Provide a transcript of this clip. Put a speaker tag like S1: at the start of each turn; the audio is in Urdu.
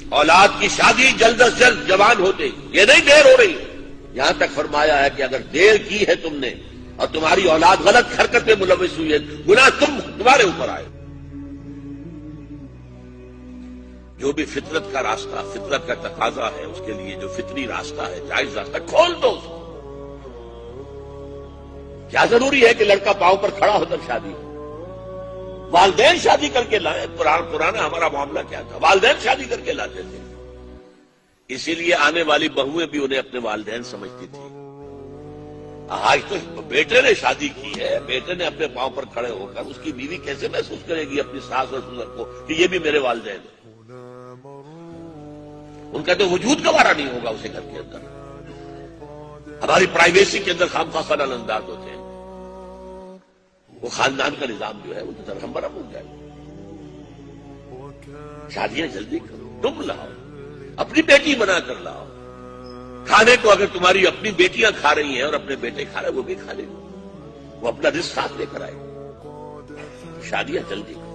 S1: اولاد کی شادی جلد از جلد جوان ہوتے، یہ نہیں دیر ہو رہی، یہاں تک فرمایا ہے کہ اگر دیر کی ہے تم نے اور تمہاری اولاد غلط حرکت میں ملوث ہوئی ہے، گناہ تمہارے اوپر آئے۔ جو بھی فطرت کا راستہ، فطرت کا تقاضا ہے، اس کے لیے جو فطری راستہ ہے، جائز راستہ، کھول دو اس کو۔ کیا ضروری ہے کہ لڑکا پاؤں پر کھڑا ہو کر شادی ہو؟ والدین شادی کر کے لائے۔ پرانا ہمارا معاملہ کیا تھا؟ والدین شادی کر کے لاتے تھے، اسی لیے آنے والی بہویں بھی انہیں اپنے والدین سمجھتی تھی۔ آج تو بیٹے نے شادی کی ہے، بیٹے نے اپنے پاؤں پر کھڑے ہو کر، اس کی بیوی کیسے محسوس کرے گی اپنی ساس اور سسر کو کہ یہ بھی میرے والدین ہیں؟ ان کا تو وجود گوارا نہیں ہوگا اسے گھر کے اندر۔ ہماری پرائیویسی کے اندر خام خواہ خلل انداز ہوتے ہیں، وہ خاندان کا نظام جو ہے وہ تو درہم برہم ہو جائے گا۔ شادیاں جلدی کرو، تم لاؤ، اپنی بیٹی بنا کر لاؤ۔ کھانے کو اگر تمہاری اپنی بیٹیاں کھا رہی ہیں اور اپنے بیٹے کھا رہے ہیں، وہ بھی کھا لیں، وہ اپنا رزق ساتھ لے کر آئے۔ شادیاں جلدی کرو۔